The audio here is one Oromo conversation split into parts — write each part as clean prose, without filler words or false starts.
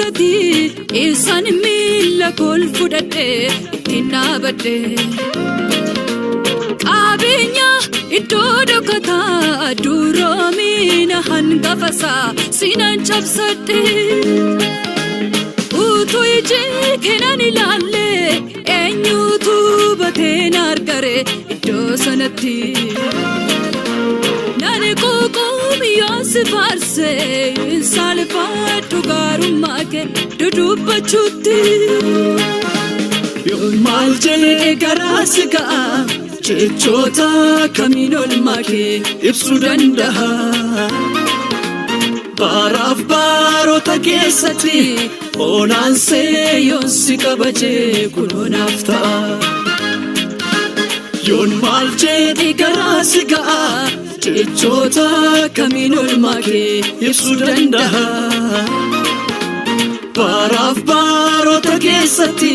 soodati isaan miila kol fudhadhe ittiin dhaabadhe qabeenya iddoo dhokataa duroomina hangafasaa sinan cabsadhe utuu iji keenan ilaalle eenyutu bateen argare iddoo sanatti nani quuqumiyoon si faarse saalfaadhu gaarummaa kee dudubbachuutti yoon maal jedhee garaa si ga'a jechoota kamiin oolmaa kee ibsuu danda'a baraaf baroota keessatti onaansee yoon si kabajee kunoonaaf ta'a yoon maal jedhee garaa si ga'a jechoota kamiin oolmaa kee ibsuu danda'a baraaf baroota keessatti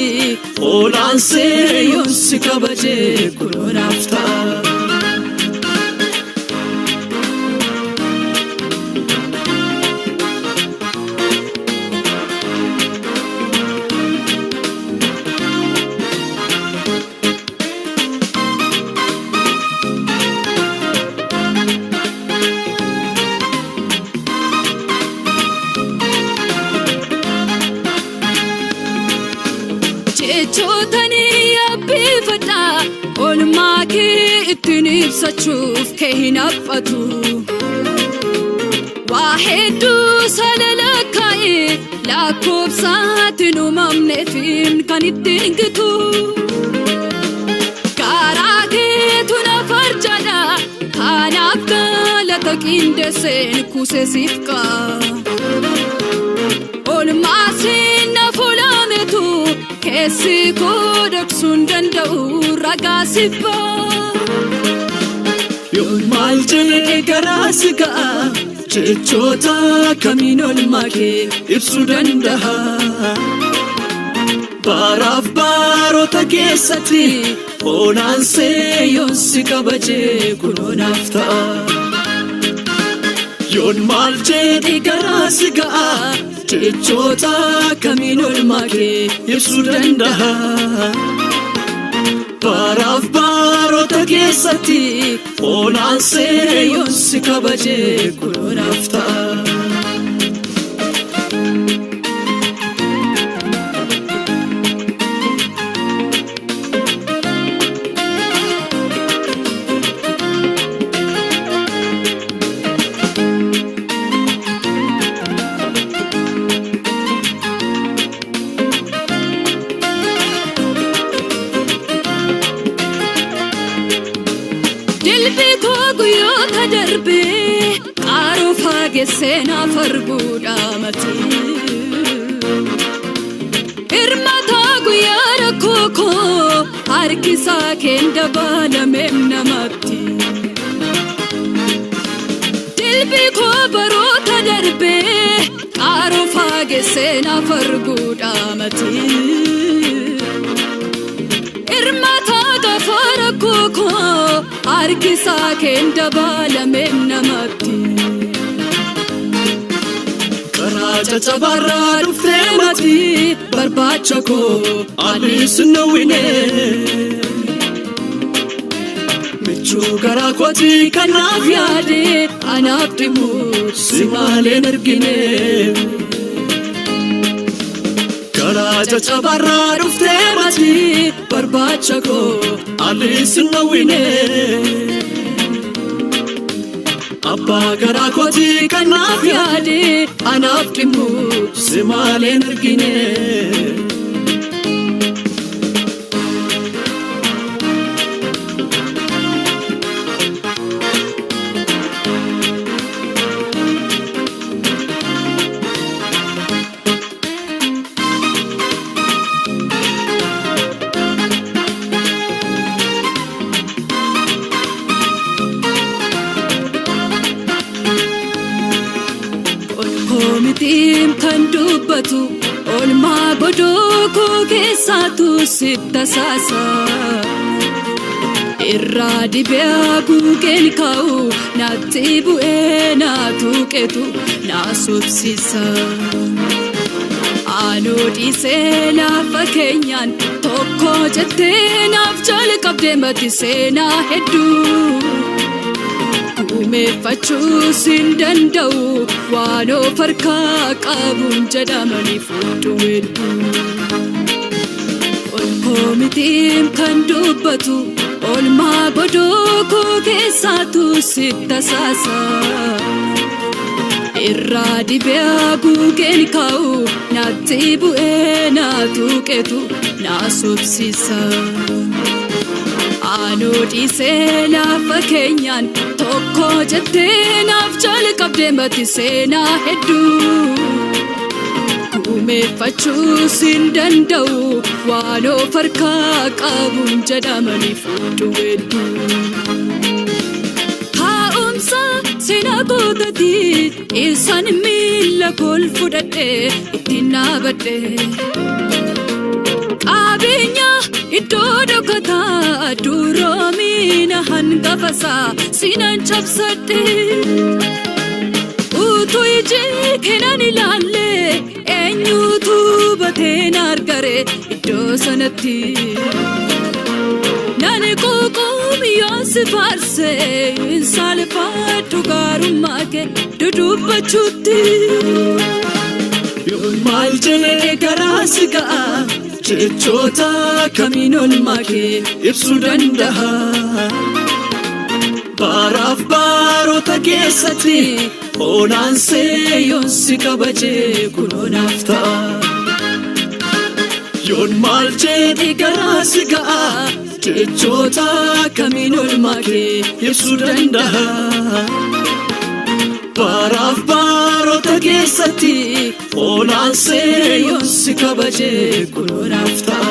onaansee yoon si kabajee kunoonaaf ta'a jechootani abbifadha oolmaa kee ittiin ibsachuuf kee hin haphatu waa hedduu salalakkaa'e lakkoofsaatiin uumamneefiin kan ittiin gitu garaa keetu na farjadha kanaaf galata qindeesseen kuuseesiif qa'a oolmaa sinna fuulametu keessi koo dhoksuun danda'u ragaa siif ba'a yoon maal jedhee garaa si ga'a jechoota kamiin oolmaa kee ibsuu danda'a baraaf baroota keessatti onaansee yoon si kabajee kunoonaaf ta'a yoon maal jedhee garaa si ga'a jechoota kamiin oolmaa kee ibsuu danda'a baraaf baroota keessatti onaansee yoon si kabajee kunoonaaf ta'a dilbii koo guyyoota darbee qaaruu faagessee naaf arguudha mati hirmataa guyyaa rakkoo koo harkisaa keen dabalameem namatti dilbii koo baroota darbee qaaruu faagessee naaf arguudha mati hirmataa gaafa rakkoo koo harkisaa keen dabalameem namatti karaa cacabarraa dhuftee mati barbaacha koo anis nawwine michuu garaa kootii kanaaf yaade anaaf dhimuu si maaleen argine karaa cacabarraa dhuftee mati barbaacha koo anis nawwine abbaa garaa kootii kanaaf yaade anaaf dhimuu si maaleen argine Komitiim kan dubbatu oolmaa godoo koo keessaatu sitta saasa irraa dibee haguugeen kaa'u naatti bu'ee naa tuqetu naa sobsiisa Anuu dhiisee lafa keenyaan tokko jettee naaf jalqabdee mati seenaa hedduu. Gumeeffachuus hin danda'u waan of harkaa qabuun jedhamanii fudhu hedduu. Olkoo mitiim kan dubbatu olmaa godoo koo keessaatu sitti tasaasa. Irraa dibee haguugeen kaa'u naatti bu'ee naa tuqetu naa sobsiisa. Anuu dhiisee lafa keenyaan tokko jettee naaf jalqabdee mati seenaa hedduu. Gumeeffachuus hin danda'u waan of harkaa qabuun jedhamanii fudhu hedduu. Taa'umsa seenaa gootatii isaan miila kol fudhadhee ittiin dhaabadhee. Qabeenya iddoo dhokataa duroomiina hangafasaa siinan cabsadhee. Utuu iji keenan ilaallee eenyutu bateen argaree iddoo sanatti. Nani qoqoomiyyoo si faarsee hin saaleffadhu gaarummaa kee dudubbachuutti. Yoon maal jedhee garaa si ga'a jechoota kamiin olmaa kee ibsuu danda'a. Baaraaf baarota keessatti onaansee yoon si kabajee kunoo naaf ta'a. Yoon maal jedhee garaa si ga'a jechoota kamiin olmaa kee ibsuu danda'a. Baaraaf baarota keessatti onaansee yoon si kabajee kunoo naaf ta'a.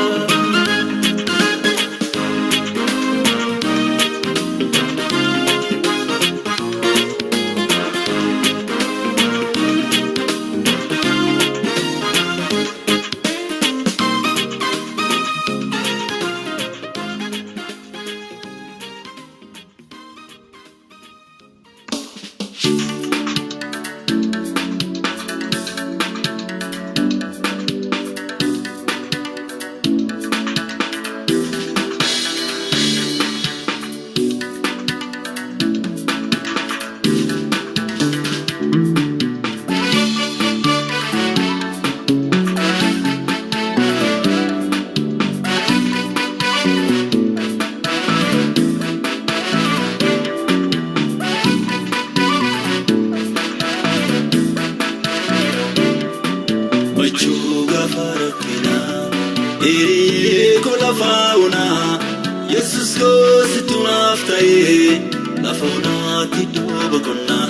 Yesus gosi tunaaf ta'ee lafa onaatti iddoo boqonnaa.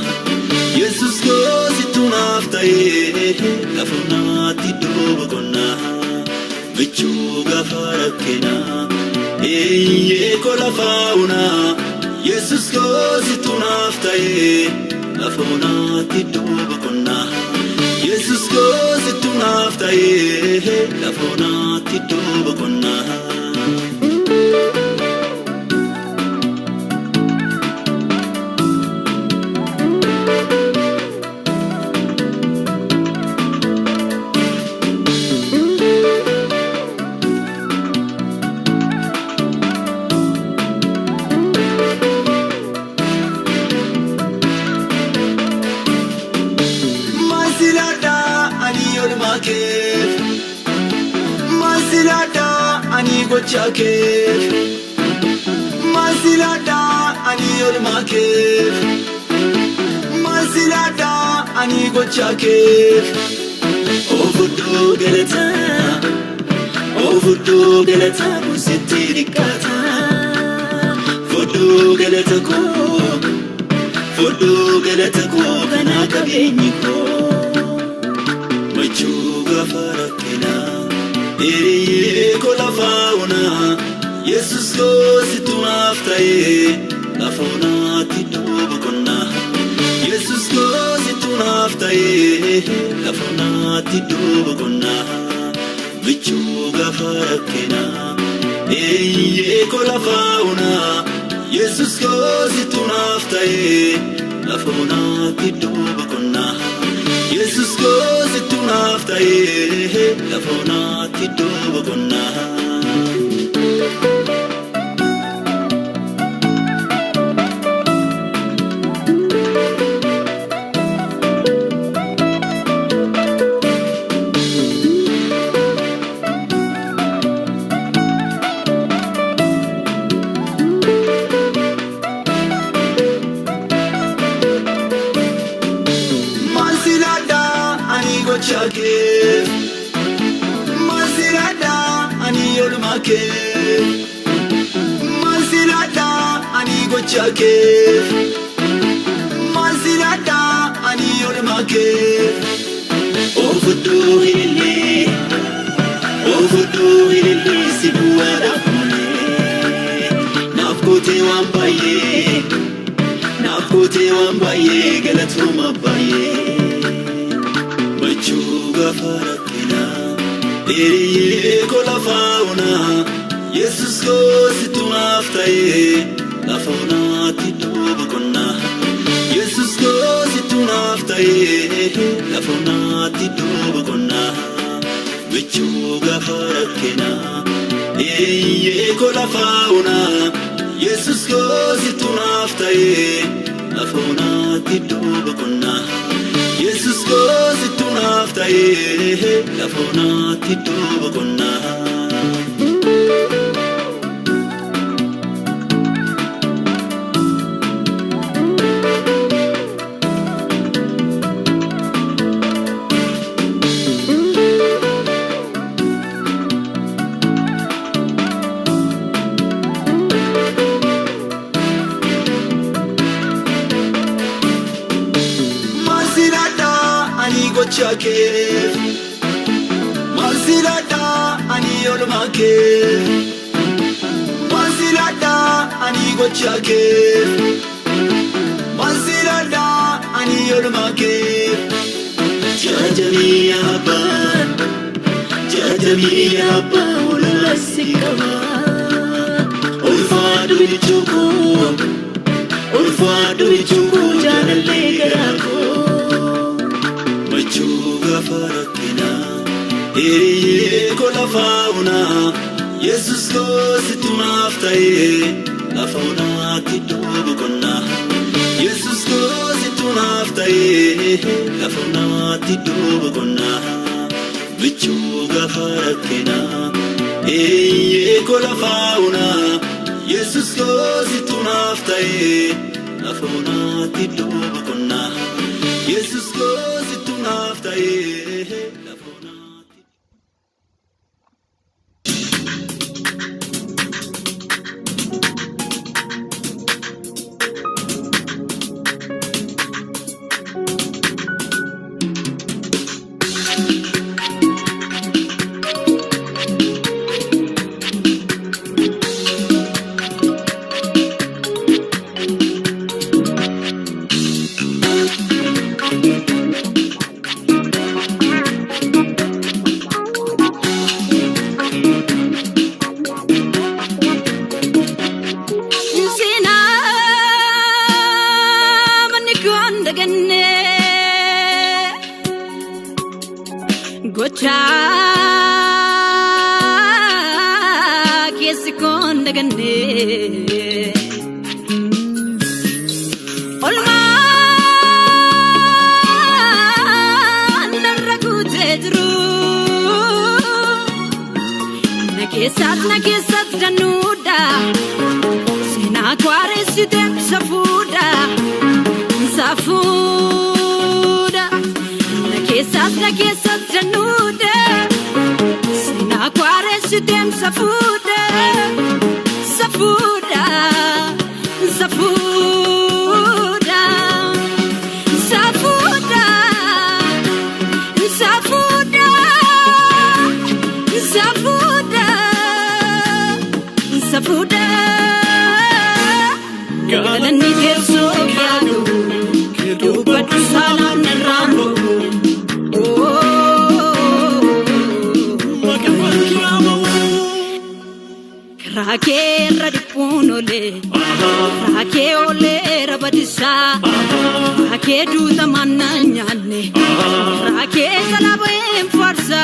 Yesus gosi tunaaf ta'ee lafa onaatti iddoo boqonnaa. Michuu gaafa rakkinaa eeyyee ko lafa onaa. Yesus gosi tunaaf ta'ee lafa onaatti iddoo boqonnaa. Yesus gosi tunaaf ta'ee lafa onaatti iddoo boqonnaa. Masilada ani gochakeef. Masilada ani olmakeef. Masilada ani gochakeef. Ofuddoo galata musitti rikkata. Fuddoo galata koo kana qabeenyi koo. Machuu gaafa rakkinaa eeyyee ko lafa onaa. Yesus gosi tunaaf ta'ee lafa onaatti iddoo boqonnaa. Yesus gosi tunaaf ta'ee lafa onaatti iddoo boqonnaa. Michuu gaafa rakkinaa eeyyee ko lafa onaa. Yesus gosi tunaaf ta'ee lafa onaatti iddoo boqonnaa. Yesus gosi tunaaf ta'ee lafonaatti duuba qonnaa. Masirada ani olmake, masirada ani gochake, masirada ani olmake. Ofudu hilili sibuada kune, nafkote wambaye galatuma baye. Machuga farakina, eriye kola fauna. Jesus go situnaftaye, la fauna tituba kona. Jesus go situnaftaye, la fauna tituba kona. Machuga farakina, eriye kola fauna. Jesus go situnaftaye, la fauna tituba kona. Jesus goes to naftaye, la fonati duba kona. Gochake, masirada ani olmake, masirada ani gochake, masirada ani olmake. Jajami abba ulasikava, ulfadu ichuku janalle garako. Machuga farakina, eriye kola fauna. Jesus goes to naftaye, la fauna tituba kona. Jesus goes to naftaye, la fauna tituba kona. Machuga farakina, eriye kola fauna. Jesus goes to naftaye, la fauna tituba kona. Jesus goes to naftaye, la fauna. Gocha kiesi konde gane olma naragute dru nakesat danuda sina kware sitem safuda nakesat danuda sina kware sitem safuda Safuda Galani kerso gyanu Kedu batu salam neramu Krake radipunole Krake ole rabadisa Krake duta mananyane Krake salaboem farsa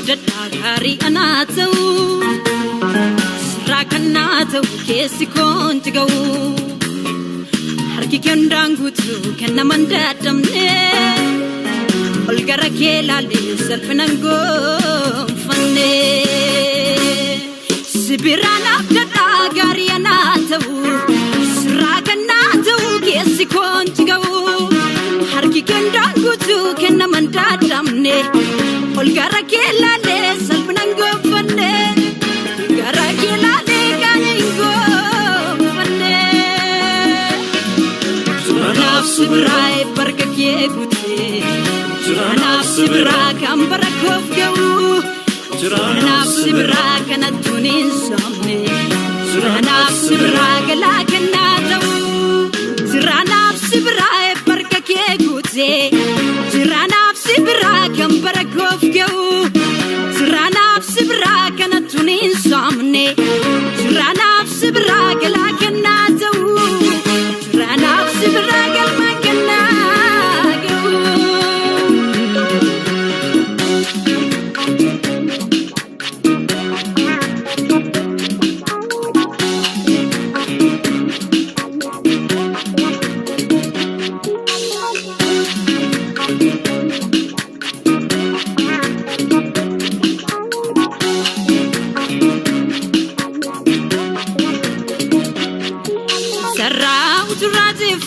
abdadagari anatau rakanatau kesi kontigau harki kendangutu kenna mandadamne olgara kelale salfanango fanne sibirana abdadagari anatau rakanatau kesi kontigau harki kendangutu kenna mandadamne olgara kelale salfanango fanne gara kelale kaningo fanne suranaf subrai barkake gute suranaf subra kambara kofgau suranaf subra kanatunin somne suranaf subra galakna tau suranaf subra barkake gute suranaf subra kambara kofgau suranaf subra kanatunin somne suranaf subra galakna tau suranaf subra galmakna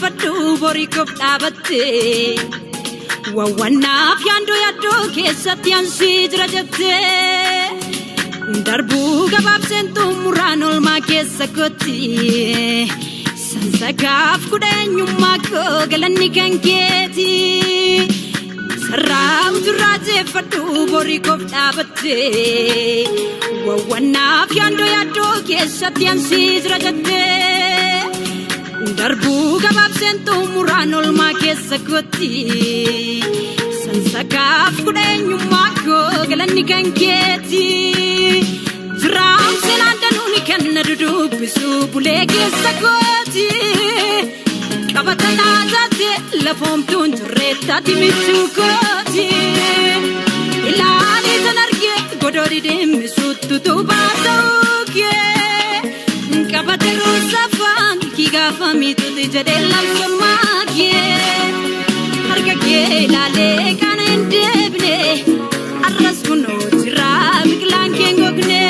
fadu bori kop abate wawana pyando yado kesatian sidrajate darbu gabab sentu muranol makesakoti sansakaf kudenyu mako galani kanketi sarau turaje fadu bori kop abate wawana pyando yado kesatian sidrajate darbu gabab sentu muranol makesakoti sansakaf kudenyu mako galani kanketi dram senandanuni kannadudu bisu bulege sakoti kabatana zate la fomtun tureta timichukoti ilani tanarge godori demisutu tubatoke kabatero safan kigafami tudijadelam somage harga kelale kanendebne arraskuno tirab klankengogne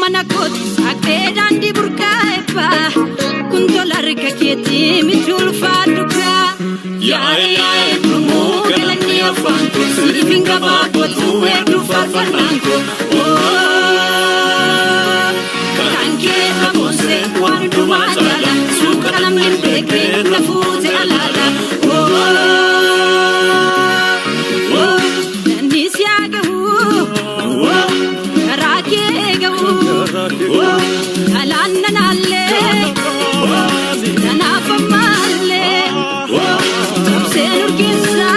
manakot sakte dandi burkaipa kundolar kaketi mitul faduka ya promo galani afanto sivinga bato edu farfananko kanke amose wandu majala sukalam limbeke na fute alala nisiaga karake ga alanna nalle nana famale tabse urgisa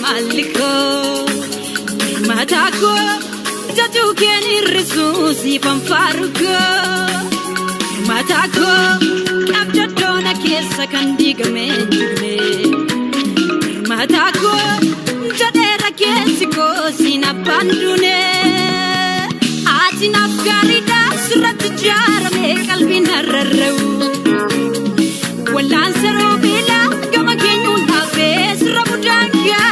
maliko matako jaju keni resusi pamfaruko matako abjadona kesa kandigame matako jadera kesiko sina pandune atina garida surat jarame kalbina rarau walansero bila gama kenyun hafes rabudanga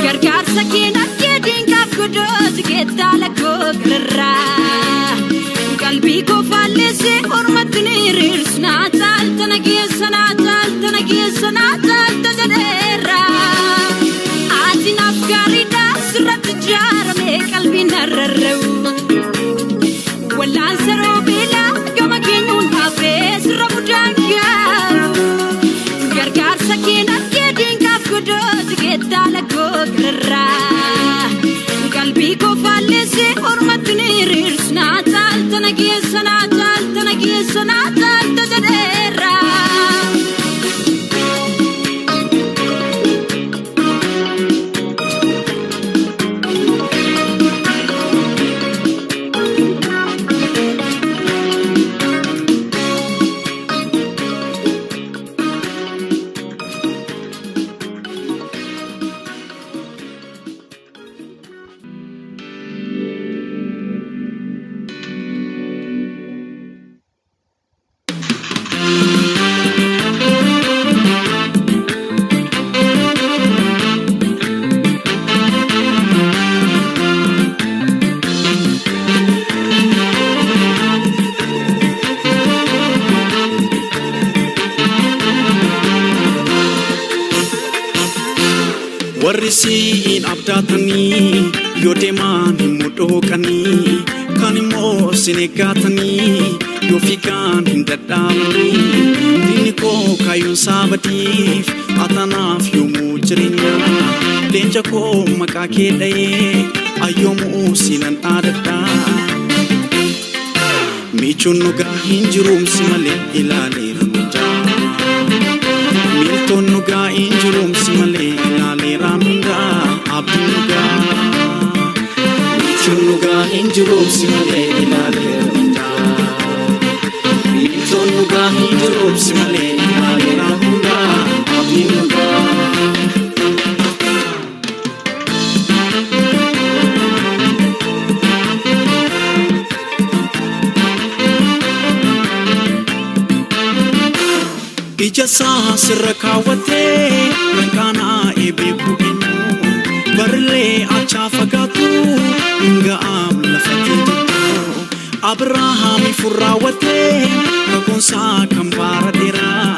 gargar sakina kedin kafkodo ziketala kokra qalbi ko falese hormatni rirsna taltana tajadera atina garida surat jarame kalbina rarau walansero bila gama kenyun hafes rabudanga gargar sakina yedin kaf gudot gedala gogrra qalbi ko fallese hormatni rirsna tal tanagiyesna tajadera warrisiin abdaatanii yoo deeman hin mudhookanii kan immoo sineeggatanii yoo fiigaan hin dadhaabanii diinni koo kaayyoon saabadiif atanaaf yoomuu jireenya leenca koo maqaa kee dha'ee ayyoomuu sinan dhaadadhaa miichuun nugaa hin jiruumsi malee ilaaleera nujaa miltoon nugaa hin jiruumsi malee ilaaleera nundaa abdiin nugaa miichuun nugaa hin jiruumsi malee ilaaleera nundaa miltoon nugaa hin jiruumsi malee ilaaleera nundaa abdiin nugaa Ijasa sirra kaawwatee maqaanaa eebeeku eenyu barlee achaa fagaatu hingaam lafatee jirtu Abrahaami furraawwatee kakuunsaa kan baara dheeraa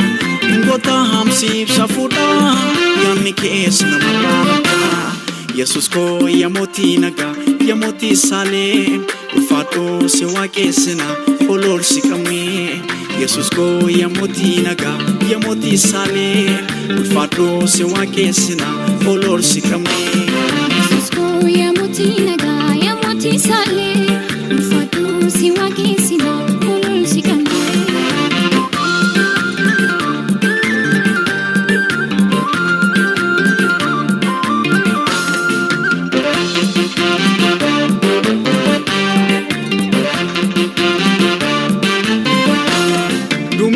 hingoota hamsiibsa fuudhaa yaanni kees namarraa Yesus koo yamootii nagaa yamootii saalee ulfaadhoo si waaqessina ololsi qabnee Yesus ko yamootii nagaa yamootii saalee ulfaadhoo si waaqessina ololsi qabnee Yesus ko yamootii nagaa yamootii saalee ulfaadhoo si waaqessina ololsi qabnee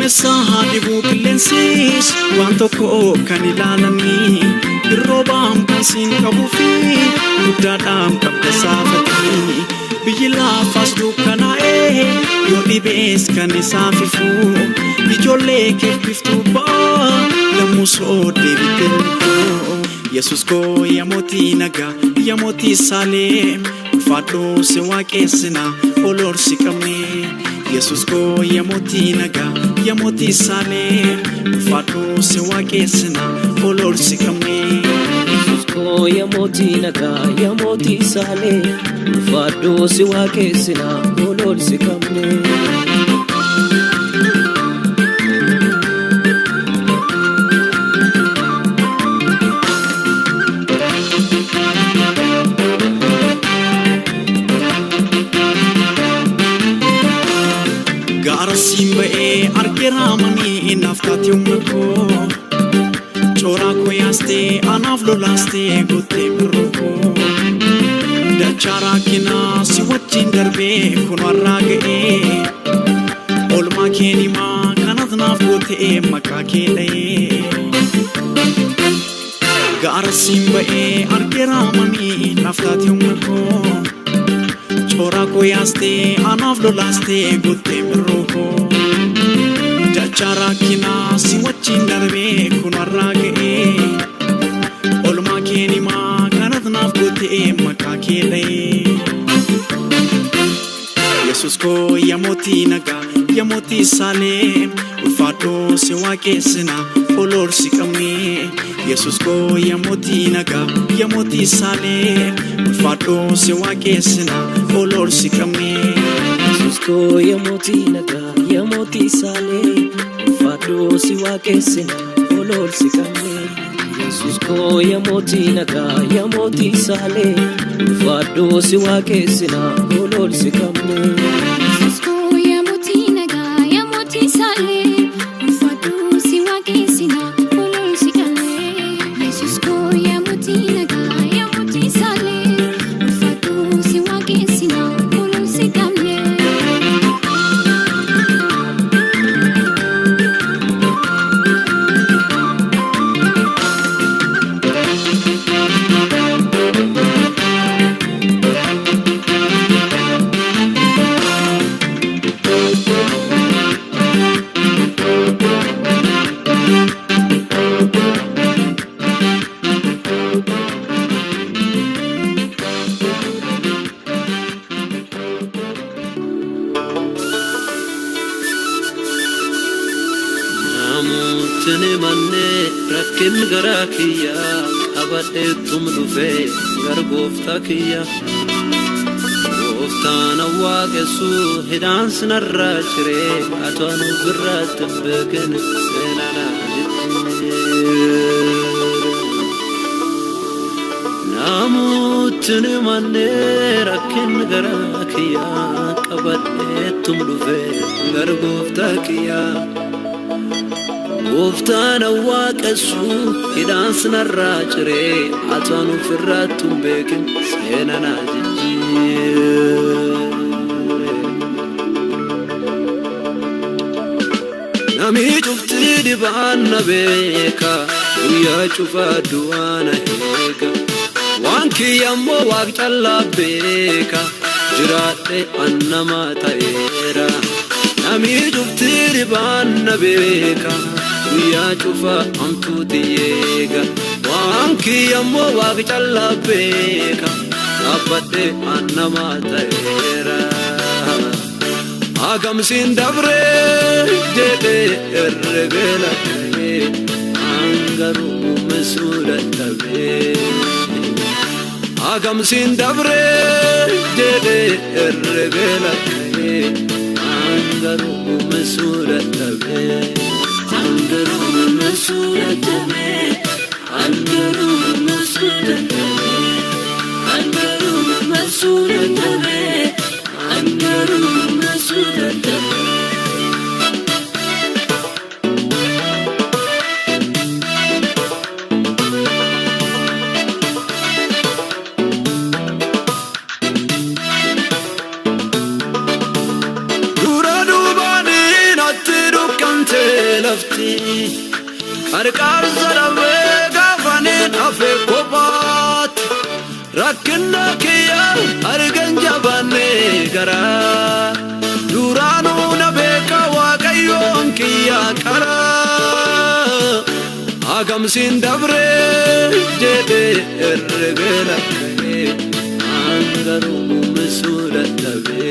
Sahadi bukilensis wanto ko kan ilalani roobam kan sin kabufi udadam kabda safati bijila fas dukanae yo dibes kan isafifu bijole ke piftu ba lamuso debitel Yesus ko yamootii nagaa yamootii saalee ulfaadhoo si waaqessina ololsi qabnee Yesus ko yamootii nagaa yamootii saalee ulfaadhoo si waaqessina ololsi qabnee Yesus ko yamootii nagaa yamootii saalee ulfaadhoo si waaqessina ololsi qabnee Simbae arkeramani naftati umko chora koyaste anaf lolaste gote broko dachara kina si wachin darbe kunwarage olma kenima kanat naf gote makake daye gar simbae arkeramani naftati umko chora koyaste anaf lolaste gote broko dachara kina si wachin darbe kunwarage olma kenima kanat naf gote makake daye Yesus ko yamootii nagaa yamootii saalee ulfaadhoo si waaqessina ololsi qabnee Yesus ko yamootii nagaa yamootii saalee ulfaadhoo si waaqessina ololsi qabnee Yesus ko yamootii nagaa yamootii saalee ulfaadhoo si waaqessina nolol sikamne Yesus ko ya moti naga ya moti sale Ulfado si waaqessina nolol sikamne Yesus ko ya moti naga ya moti sale Ulfado si waaqessina nolol sikamne Yesus ko ya moti naga ya moti sale Ulfado si waaqessina nolol sikamne Namutni manne rakkin gara kiyya qabadhe tumdufe gargofta kiyya Goftaan waaqessu hidhaan sinarra jire atoonu birratti beekin seenana Namutni manne rakkin gara kiyya qabadhe tumdufe gargofta kiyya Goftaan waaqessu hidhaan sinarra jire atoonu birratti beekin seenana Nami cufti dibaanna beeka guyyaa cufa du'aana eega waan kiyyammoo waaq callaa beeka jiraadhe annama ta'eera Nami cufti dibaanna beeka guyyaa cufa amtuuti eega waan kiyyammoo waaq callaa beeka dhaabbadhe annama ta'eera Agamsin dabre jedhe herregela tabe angaru mesura tabe Agamsin dabre jedhe herregela tabe angaru mesura tabe Angaru mesura tabe Angaru mesura tabe Angaru mesura tabe Angaru mesura tabe lafti qarqar zarabe gafanin afe kopat rakkinna kiyya argan jabanne gara duranu na beeka waaqayyoon kiyya qara agamsin dabre jedhe herregela angaru mesura tabe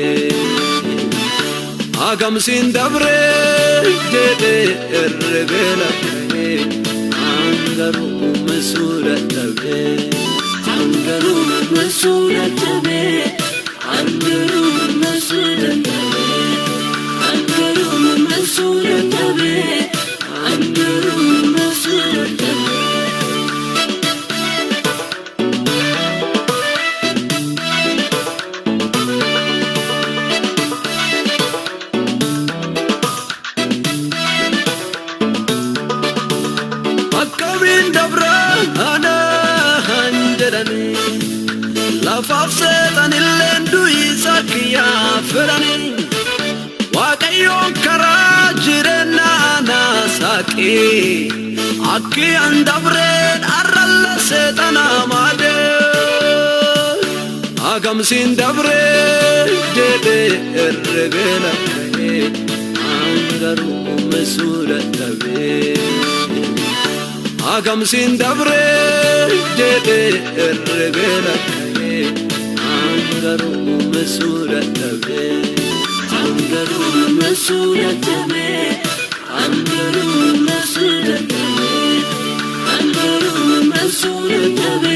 Agamsin dabre jedhe herregela angaru mesura tabe Angaru mesura tabe Angaru mesura tabe Angaru mesura tabe Angaru mesura tabe Lafafsetan illendu isakiya ferani Waaqayyoon karaa jireenya naasaqe Akki andabreen arralla seexana maade Agamsin dabree jedhe herregela angaru mesura tabe Agamsin dabre jedhe herregela angaru mesura tabe Angaru mesura tabe Angaru mesura tabe Angaru mesura tabe